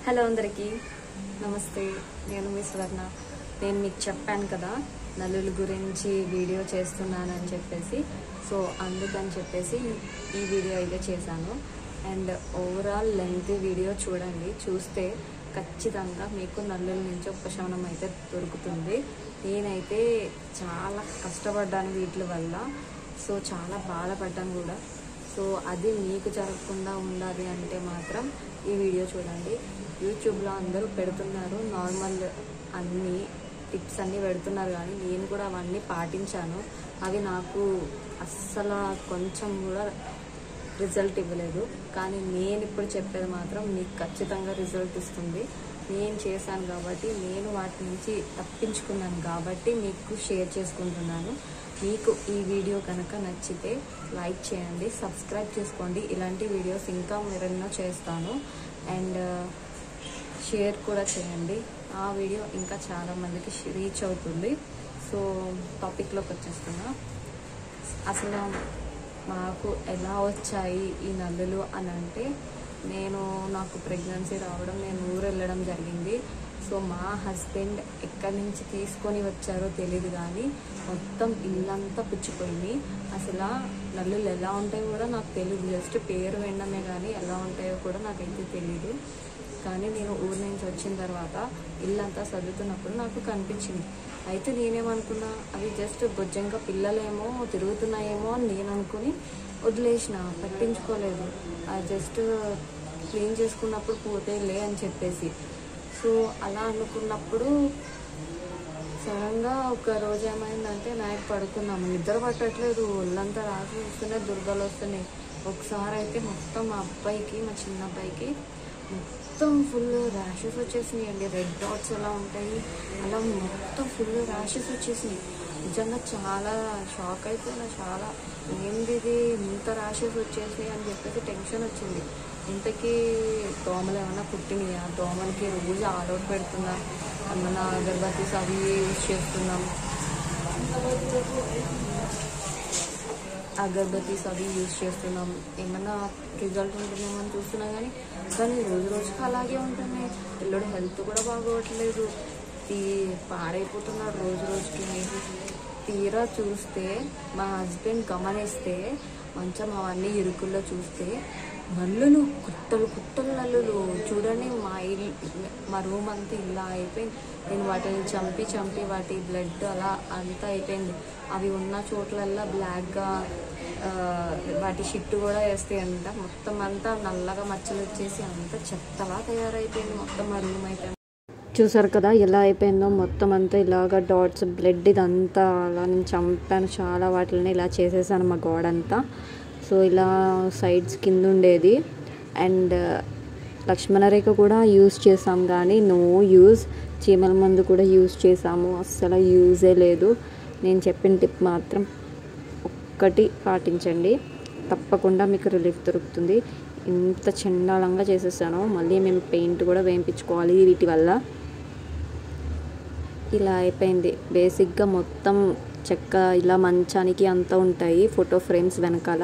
Hello అందరికీ నమస్తే. నేను మీ స్వర్ణ. నేను మీకు చెప్పాను కదా నల్లుల గురించి వీడియో చేస్తున్నానని చెప్పేసి. సో అందుకని చెప్పేసి ఈ వీడియో అయితే చేశాను. అండ్ ఓవరాల్ లెంత్ వీడియో చూడండి. చూస్తే ఖచ్చితంగా మీకు నల్లుల నుంచి ఉపశమనం అయితే దొరుకుతుంది. నేనైతే చాలా కష్టపడ్డాను వీటి వల్ల. సో చాలా బాధపడ్డాను కూడా. సో అది మీకు జరగకుండా ఉండాలి అంటే మాత్రం ఈ వీడియో చూడండి. యూట్యూబ్లో అందరూ పెడుతున్నారు, నార్మల్ అన్ని టిప్స్ అన్నీ పెడుతున్నారు, కానీ నేను కూడా అవన్నీ పాటించాను. అవి నాకు అస్సలు కొంచెం కూడా రిజల్ట్ ఇవ్వలేదు. కానీ నేను ఇప్పుడు చెప్పేది మాత్రం మీకు ఖచ్చితంగా రిజల్ట్ ఇస్తుంది. నేను చేశాను కాబట్టి, నేను వాటి నుంచి తప్పించుకున్నాను కాబట్టి మీకు షేర్ చేసుకుంటున్నాను. మీకు ఈ వీడియో కనుక నచ్చితే లైక్ చేయండి, సబ్స్క్రైబ్ చేసుకోండి. ఇలాంటి వీడియోస్ ఇంకా మరెన్నో చేస్తాను. అండ్ షేర్ కూడా చేయండి. ఆ వీడియో ఇంకా చాలామందికి రీచ్ అవుతుంది. సో టాపిక్లోకి వచ్చేస్తున్నా. అసలు మాకు ఎలా వచ్చాయి ఈ నల్లులు అని అంటే, నాకు ప్రెగ్నెన్సీ రావడం, నేను ఊరు వెళ్ళడం జరిగింది. సో మా హస్బెండ్ ఎక్కడి నుంచి తీసుకొని వచ్చారో తెలియదు, కానీ మొత్తం ఇల్లంతా పుచ్చిపోయింది. అసలు నల్లులు ఎలా ఉంటాయో కూడా నాకు తెలియదు. జస్ట్ పేరు వినడమే కానీ ఎలా ఉంటాయో కూడా నాకైతే తెలీదు. కానీ నేను ఊరు నుంచి వచ్చిన తర్వాత ఇల్లంతా సర్దుతున్నప్పుడు నాకు కనిపించింది. అయితే నేనేమనుకున్నా, అవి జస్ట్ బొజ్జంక పిల్లలేమో తిరుగుతున్నాయేమో అని నేను అనుకుని వదిలేసిన, పట్టించుకోలేదు. అది జస్ట్ క్లీన్ చేసుకున్నప్పుడు పోతేలే అని చెప్పేసి. సో అలా అనుకున్నప్పుడు సడన్గా ఒక రోజు ఏమైందంటే, నైట్ పడుకున్నాము, నిద్ర పట్టట్లేదు, ఒళ్ళంతా రాసి వస్తున్నాయి, దుర్గలు వస్తున్నాయి. ఒకసారి అయితే మొత్తం మా చిన్న అబ్బాయికి మొత్తం ఫుల్ ర్యాషెస్ వచ్చేసినాయి అండి. రెడ్ డాట్స్ ఎలా ఉంటాయి అలా మొత్తం ఫుల్ ర్యాషెస్ వచ్చేసినాయి. నిజంగా చాలా షాక్ అయిపోయినా. చాలా ఏంది ఇది ఇంత ర్యాషెస్ వచ్చేసాయి అని చెప్పేసి టెన్షన్ వచ్చింది. ఇంతకీ దోమలు ఏమైనా పుట్టినాయా, దోమలకి రోజు ఆల్అవుట్ పెడుతున్నాం, ఏమన్నా అగరబత్తీస్ అవి యూజ్ చేస్తున్నాం, ఏమన్నా రిజల్ట్ ఉంటుందేమో అని చూస్తున్నా. కానీ రోజు రోజుకి అలాగే ఉంటున్నాయి. పిల్లడు హెల్త్ కూడా బాగోవట్లేదు, పాడైపోతున్నాడు రోజు రోజుకి. తీరా చూస్తే మా హస్బెండ్ గమనిస్తే మంచం అవన్నీ ఇరుకుల్లో చూస్తే నల్లులు, కుట్టలు నల్లులు. చూడండి, మా రూమ్ అంతా ఇలా అయిపోయింది. నేను వాటిని చంపి వాటి బ్లడ్ అలా అంతా అయిపోయింది. అవి ఉన్న చోట్లల్లా బ్లాక్గా వాటి షిట్ కూడా వేస్తాయి అంట. మొత్తం అంతా నల్లగా మచ్చలు వచ్చేసి అంత చెత్తలా తయారైపోయింది మొత్తం మా రూమ్ అయితే. చూసారు కదా ఎలా అయిపోయిందో మొత్తం అంతా ఇలాగా డాట్స్, బ్లడ్ ఇదంతా. అలా నేను చంపాను చాలా వాటిని, ఇలా చేసేసాను మా గోడంతా. సో ఇలా సైడ్స్ కింద ఉండేది. అండ్ లక్ష్మణ కూడా యూజ్ చేసాం, కానీ నో యూజ్. చీమల మందు కూడా యూజ్ చేసాము, అస్సలు యూజే లేదు. నేను చెప్పిన టిప్ మాత్రం ఒక్కటి పాటించండి, తప్పకుండా మీకు రిలీఫ్ దొరుకుతుంది. ఇంత చండాలంగా చేసేసాను. మళ్ళీ మేము పెయింట్ కూడా వేయించుకోవాలి వీటి వల్ల. ఇలా అయిపోయింది. బేసిక్గా మొత్తం చెక్క ఇలా మంచానికి అంతా ఉంటాయి ఫోటో ఫ్రేమ్స్ వెనకాల.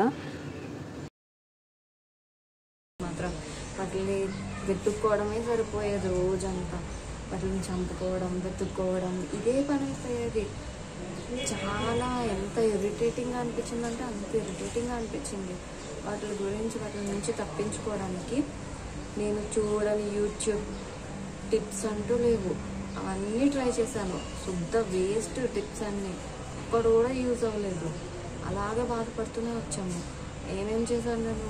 మాత్రం వాటిని వెతుక్కోవడమే సరిపోయేది రోజంతా. వాటిని చంపుకోవడం, వెతుక్కోవడం, ఇదే పని అయిపోయేది. చాలా ఎంత ఇరిటేటింగ్గా అనిపించిందంటే అంత ఇరిటేటింగ్గా అనిపించింది. వాటి నుంచి తప్పించుకోవడానికి నేను చూడని యూట్యూబ్ టిప్స్ అంటూ లేవు. అవన్నీ ట్రై చేశాను, శుద్ధ వేస్ట్ టిప్స్ అన్నీ. ఒక్కడు కూడా యూజ్ అవ్వలేదు. అలాగే బాధపడుతూనే వచ్చాము. ఏమేం చేశాను నేను,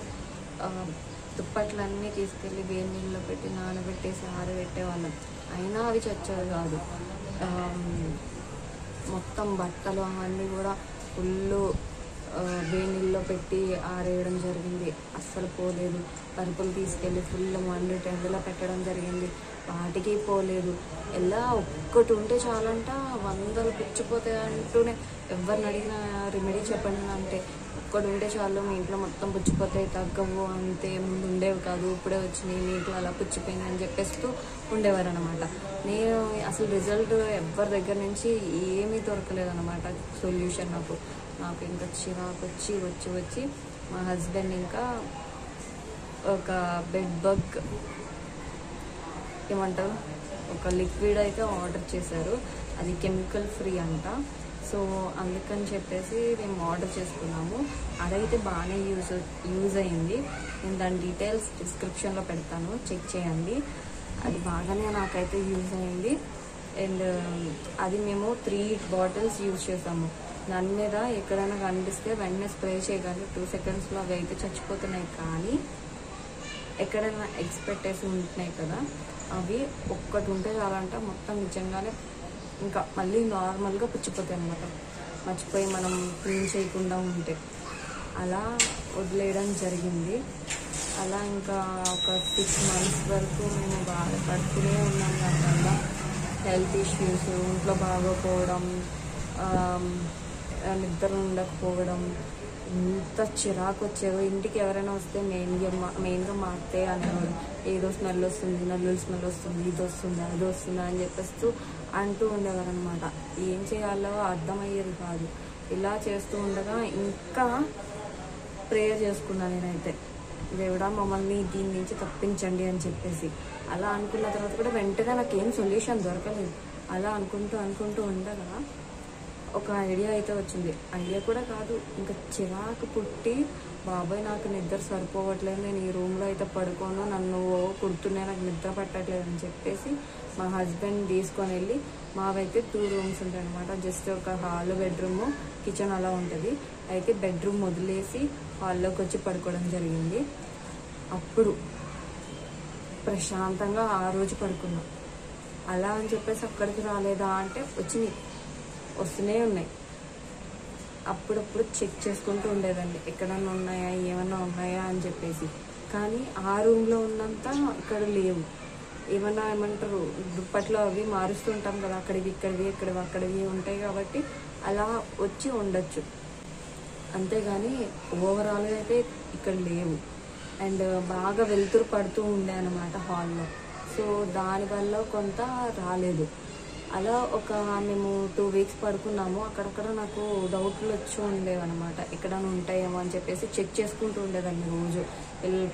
దుప్పట్లన్నీ తీసుకెళ్ళి వేడి నీళ్ళలో పెట్టి నానబెట్టేసి ఆరబెట్టేవాళ్ళం, అయినా అవి చచ్చేవి కాదు. మొత్తం బట్టలు అవన్నీ కూడా ఫుల్ వేడి నీళ్ళలో పెట్టి ఆరేయడం జరిగింది, అస్సలు పోలేదు. పరుపులు తీసుకెళ్ళి ఫుల్ మండు టెండలో పెట్టడం జరిగింది, వాటికి పోలేదు. ఎలా ఒక్కటి ఉంటే చాలంట 100 పుచ్చిపోతాయి అంటూనే ఎవరిని అడిగిన రెమెడీ చెప్పండి అంటే, ఒక్కటి ఉంటే చాలు మీ ఇంట్లో మొత్తం పుచ్చిపోతాయి, తగ్గవు, అంతే, ముందు ఉండేవి కాదు, ఇప్పుడే వచ్చినాయి మీ ఇంట్లో అలా పుచ్చిపోయింది అని చెప్పేస్తూ ఉండేవారు అనమాట. నేను అసలు రిజల్ట్ ఎవరి దగ్గర నుంచి ఏమీ దొరకలేదన్నమాట సొల్యూషన్. నాకు ఇంకా చిరాకు వచ్చి మా హస్బెండ్ ఇంకా ఒక బెడ్ బగ్ ఏమంటారు ఒక లిక్విడ్ అయితే ఆర్డర్ చేశారు, అది కెమికల్ ఫ్రీ అంట. సో అందుకని చెప్పేసి మేము ఆర్డర్ చేసుకున్నాము. అదైతే బాగానే యూజ్ అయింది. నేను దాని డీటెయిల్స్ డిస్క్రిప్షన్లో పెడతాను, చెక్ చేయండి. అది బాగానే నాకైతే యూజ్ అయింది. అండ్ అది మేము 3 బాటిల్స్ యూజ్ చేసాము. దాని మీద ఎక్కడైనా కనిపిస్తే వెంటనే స్ప్రే చేయగానే 2 సెకండ్స్లో అవి అయితే చచ్చిపోతున్నాయి. కానీ ఎక్కడైనా ఎక్స్పెక్టేషన్ ఉంటున్నాయి కదా, అవి ఒక్కటి ఉంటే చాలంట మొత్తం నిజంగానే ఇంకా మళ్ళీ నార్మల్గా పుచ్చిపోతాయి అన్నమాట, మర్చిపోయి మనం క్లీన్ చేయకుండా ఉంటే. అలా వదిలేయడం జరిగింది. అలా ఇంకా ఒక 6 months వరకు మేము బాధపడుతూనే ఉన్నాం. దానివల్ల హెల్త్ ఇష్యూస్, ఇంట్లో బాగోపోవడం, నిద్ర ఉండకపోవడం, ఇంత చిరాకు వచ్చేదో. ఇంటికి ఎవరైనా వస్తే మెయిన్గా మా అత్తయ్య అనేవాడు, ఏదో స్మెల్ వస్తుంది, నల్లులు స్మెల్ వస్తుంది, ఇది వస్తుందా అది వస్తుందా అని చెప్పేస్తూ అంటూ ఉండేవారు అనమాట. ఏం చేయాలో అర్థమయ్యేది కాదు. ఇలా చేస్తూ ఉండగా ఇంకా ప్రేయర్ చేసుకున్నాను నేనైతే, దేవుడా మమ్మల్ని దీని నుంచి తప్పించండి అని చెప్పేసి. అలా అనుకున్న తర్వాత కూడా వెంటనే నాకు ఏం సొల్యూషన్ దొరకలేదు. అలా అనుకుంటూ ఉండగా ఒక ఐడియా అయితే వచ్చింది. ఐడియా కూడా కాదు, ఇంకా చిరాకు పుట్టి, బాబాయ్ నాకు నిద్ర సరిపోవట్లేదు, నేను ఈ రూమ్లో అయితే పడుకోను, నన్ను కుడుతున్నాయి, నాకు నిద్ర పట్టట్లేదు అని చెప్పేసి మా హస్బెండ్ తీసుకొని వెళ్ళి, మావైతే 2 rooms ఉంటాయి అనమాట. జస్ట్ ఒక హాల్, బెడ్రూమ్, కిచెన్ అలా ఉంటుంది. అయితే బెడ్రూమ్ వదిలేసి హాల్లోకి వచ్చి పడుకోవడం జరిగింది. అప్పుడు ప్రశాంతంగా ఆ రోజు పడుకున్నాం. అలా అని చెప్పేసి అక్కడికి రాలేదా అంటే వస్తూనే ఉన్నాయి. అప్పుడప్పుడు చెక్ చేసుకుంటూ ఉండేదండి, ఎక్కడన్నా ఉన్నాయా, ఏమన్నా ఉన్నాయా అని చెప్పేసి. కానీ ఆ రూమ్లో ఉన్నంత ఇక్కడ లేవు. ఏమంటారు దుప్పట్లో అవి మారుస్తుంటాం కదా, అక్కడివి అక్కడివి ఉంటాయి కాబట్టి అలా వచ్చి ఉండొచ్చు. అంతేగాని ఓవరాల్గా అయితే ఇక్కడ లేవు. అండ్ బాగా వెలుతురు పడుతూ ఉండే అన్నమాట హాల్లో. సో దానివల్ల కొంత రాలేదు. అలా మేము 2 weeks పడుకున్నాము. అక్కడక్కడ నాకు డౌట్లు వచ్చి ఉండేవన్నమాట, ఎక్కడైనా ఉంటాయేమో అని చెప్పేసి చెక్ చేసుకుంటూ ఉండేదాన్ని రోజు. పిల్లలు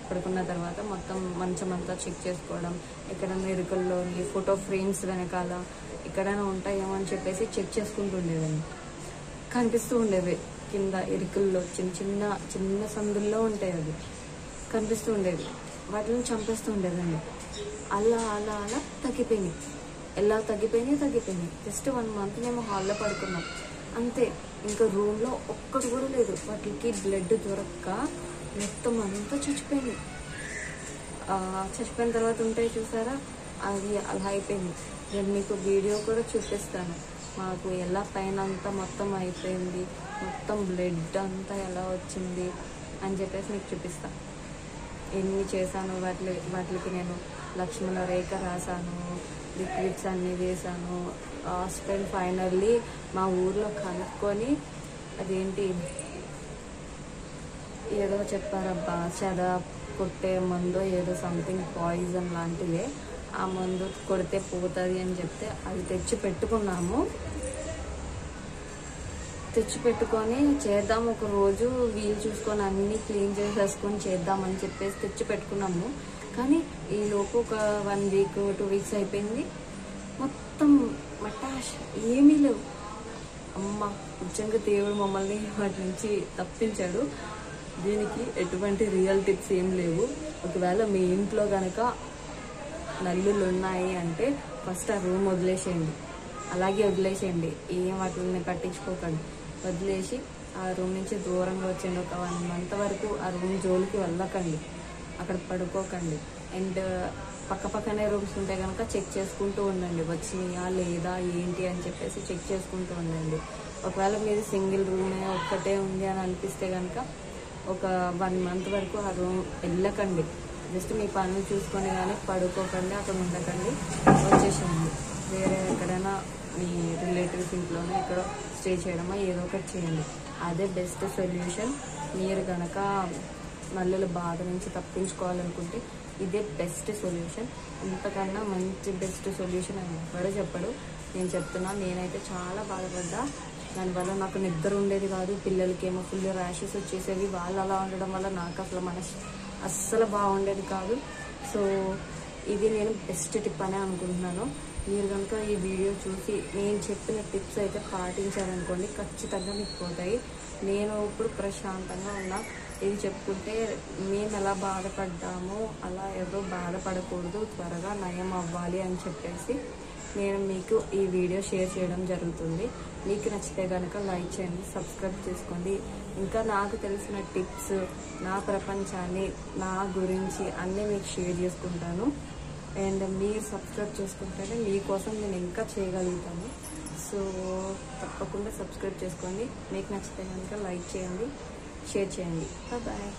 పడుకున్న తర్వాత మొత్తం మంచం అంతా చెక్ చేసుకోవడం, ఎక్కడైనా ఇరుకల్లోని ఫోటో ఫ్రేమ్స్ వెనకాల ఎక్కడైనా ఉంటాయేమో అని చెప్పేసి చెక్ చేసుకుంటూ ఉండేదాన్ని. కనిపిస్తూ ఉండేవి కింద ఇరుకల్లో, చిన్న సందుల్లో ఉంటాయి, అది కనిపిస్తూ ఉండేది. వాటిని చంపేస్తూ ఉండేదండి. అలా తగ్గిపోయినాయి. ఎలా తగ్గిపోయినాయి. జస్ట్ 1 month మేము హాల్లో పడుకున్నాం అంతే. ఇంకా రూమ్లో ఒక్కటి కూడా లేదు. వాటికి బ్లడ్ దొరక్క మొత్తం అంతా చచ్చిపోయింది. చచ్చిపోయిన తర్వాత ఉంటాయి చూసారా, అది అలా అయిపోయింది. నేను మీకు వీడియో కూడా చూపిస్తాను. మాకు ఎలా పైన అంతా మొత్తం అయిపోయింది, మొత్తం బ్లడ్ అంతా ఎలా వచ్చింది అని చెప్పేసి మీకు చూపిస్తాను. ఎన్ని చేశాను, వాటికి నేను లక్ష్మణ రేఖ రాశాను, లిక్విడ్స్ అన్నీ వేసాను. హాస్పిటల్ ఫైనల్లీ మా ఊర్లో కనుక్కొని, అదేంటి ఏదో చెప్పారబ్బా, కొట్టే మందు ఏదో సంథింగ్ పాయిజన్ లాంటివే, ఆ మందు కొడితే పోతుంది అని చెప్తే అది తెచ్చి పెట్టుకొని చేద్దాం, ఒక రోజు వీలు చూసుకొని అన్నీ క్లీన్ చేసేసుకొని చేద్దామని చెప్పేసి తెచ్చి పెట్టుకున్నాము. కానీ ఈలోపు ఒక 1 week 2 weeks అయిపోయింది. మొత్తం మటాష్, ఏమీ లేవు. అమ్మ నిజంగా దేవుడు మమ్మల్ని వాటి నుంచి తప్పించాడు. దీనికి ఎటువంటి రియల్ టిప్స్ ఏం లేవు. ఒకవేళ మీ ఇంట్లో కనుక నల్లులు ఉన్నాయి అంటే ఫస్ట్ ఆ రూమ్ వదిలేసేయండి, అలాగే వదిలేసేయండి, ఏం వాటిని పట్టించుకోకండి. వదిలేసి ఆ రూమ్ నుంచి దూరంగా వచ్చేయండి. ఒక 1 month వరకు ఆ రూమ్ జోలికి వెళ్ళకండి, అక్కడ పడుకోకండి. అండ్ పక్కనే రూమ్స్ ఉంటే కనుక చెక్ చేసుకుంటూ ఉండండి, వచ్చినాయా లేదా ఏంటి అని చెప్పేసి చెక్ చేసుకుంటూ ఉండండి. ఒకవేళ మీరు సింగిల్ రూమ్ ఒక్కటే ఉంది అని అనిపిస్తే కనుక ఒక 1 month వరకు ఆ రూమ్ వెళ్ళకండి. జస్ట్ మీ పనులు చూసుకొని కానీ పడుకోకండి, అక్కడ ఉండకండి, వచ్చేసేయండి. వేరే ఎక్కడైనా మీ రిలేటివ్స్ ఇంట్లోనే ఎక్కడో స్టే చేయడమో ఏదో ఒకటి చేయండి. అదే బెస్ట్ సొల్యూషన్. మీరు కనుక నల్లుల బాధ నుంచి తప్పించుకోవాలనుకుంటే ఇదే బెస్ట్ సొల్యూషన్. ఇంతకన్నా మంచి బెస్ట్ సొల్యూషన్ అని ఎవ్వడో చెప్పడు, నేను చెప్తున్నా. నేనైతే చాలా బాధపడ్డా, దానివల్ల నాకు నిద్ర ఉండేది కాదు. పిల్లలకి ఏమో ఫుల్ ర్యాషెస్ వచ్చేసేవి. వాళ్ళు అలా ఉండడం వల్ల నాకు అసలు అస్సలు బాగుండేది కాదు. సో ఇది నేను బెస్ట్ టిప్ అనే అనుకుంటున్నాను. మీరు కనుక ఈ వీడియో చూసి నేను చెప్పిన టిప్స్ అయితే పాటించారనుకోండి, ఖచ్చితంగా మీకు పోతాయి. నేను ఇప్పుడు ప్రశాంతంగా ఉన్నా. ఇది చెప్పుకుంటే మేము ఎలా బాధపడ్డామో అలా ఎవరో బాధపడకూడదు, త్వరగా నయం అవ్వాలి అని చెప్పేసి నేను మీకు ఈ వీడియో షేర్ చేయడం జరుగుతుంది. మీకు నచ్చితే కనుక లైక్ చేయండి, సబ్స్క్రైబ్ చేసుకోండి. ఇంకా నాకు తెలిసిన టిప్స్, నా ప్రపంచాన్ని, నా గురించి అన్నీ మీకు షేర్ చేసుకుంటాను. అండ్ మీరు సబ్స్క్రైబ్ చేసుకుంటేనే మీకోసం నేను ఇంకా చేయగలుగుతాను. సో తప్పకుండా సబ్స్క్రైబ్ చేసుకోండి. మీకు నచ్చితే కనుక లైక్ చేయండి, షేర్ చేయండి. బాయ్.